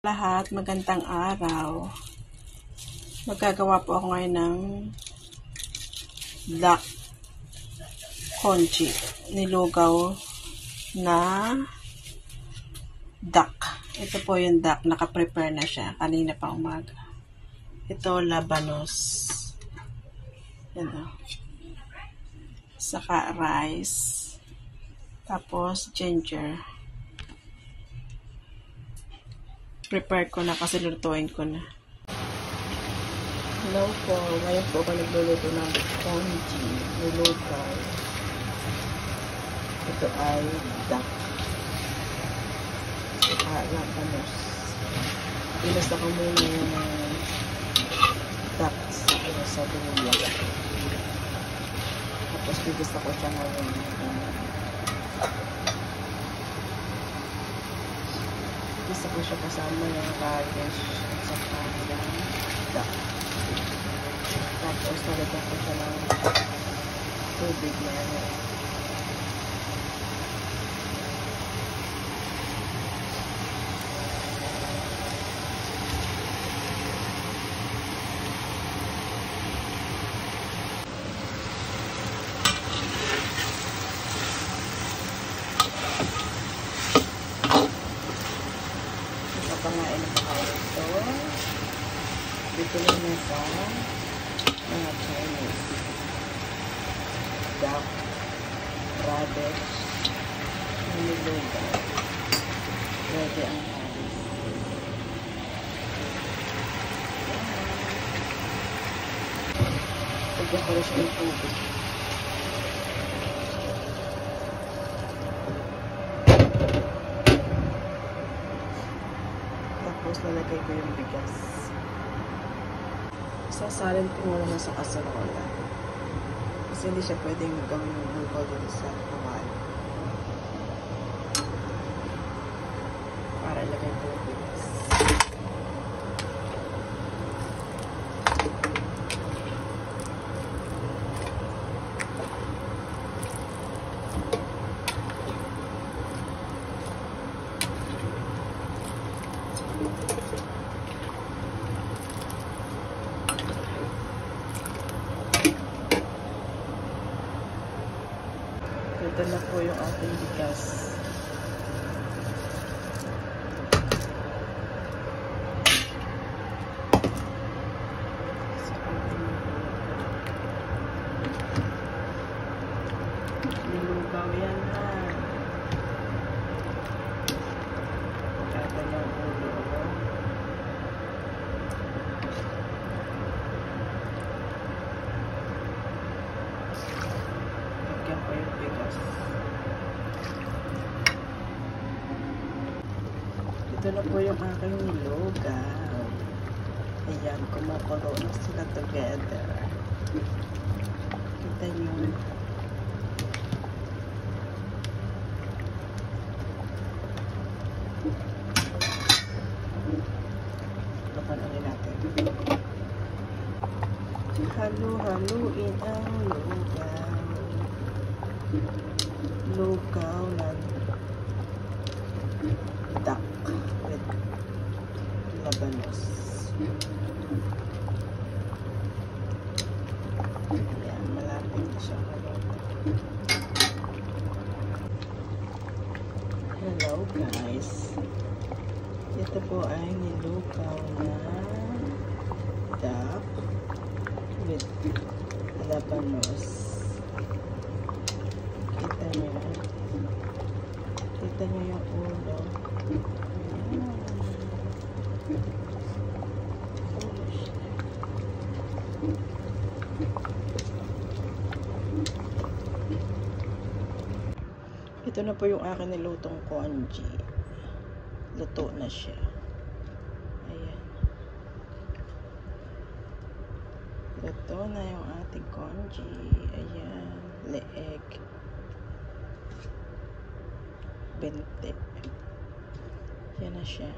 lahat, magandang araw. Magagawa po ako ngayon ng duck congee, nilugaw na duck. Ito po yung duck, naka-prepare na siya kanina pa umaga. Ito labanos. Yan o. Saka rice. Tapos ginger. Prepare ko na kasi lutuin ko na. Hello po. Ngayon po ako nagluluto ng congee. Nilugaw. Ito ay duck. Labanos. Inasta ko muna yung duck sa luya. Tapos bigisa ko siya ngayon. Bigisa ko siya kasama yung garnish at saka yung duck. Tapos nalagyan ko siya ng tubig na ano. Pangain ng pakain ito. Dito lang na sa mga Chinese. Duck, radish, nilugaw. Ready ang kain. Pagyan ko rin siya ng tubig. Tapos lalagay ko yung bigas. Sasalin ko muna sa kasarola. Kasi hindi siya pwedeng gawin yung lugaw dun sa kawali. Para ilagay ko yung bigas. Ito na po yung ating bigas. Nilugaw yan na. Ito na yung ulo. Lagyan ko yung bigas. Ito na po yung aking nilugaw. Ayan, kumukulo na sila together. Kita nyo. Papanunin natin. Halo-haluin ang lugaw. Lugaw ng duck with labanos. Ayan, malapit na siya maluto. Hello guys. Ito po ay nilugaw na duck with labanos. Kita nyo. Kita nyo yung ulo. Ito na po yung akin nilutong congee. Luto na siya. Ayan. Luto na yung ating congee. Ayan. Leeg. Bente. Yan na siya.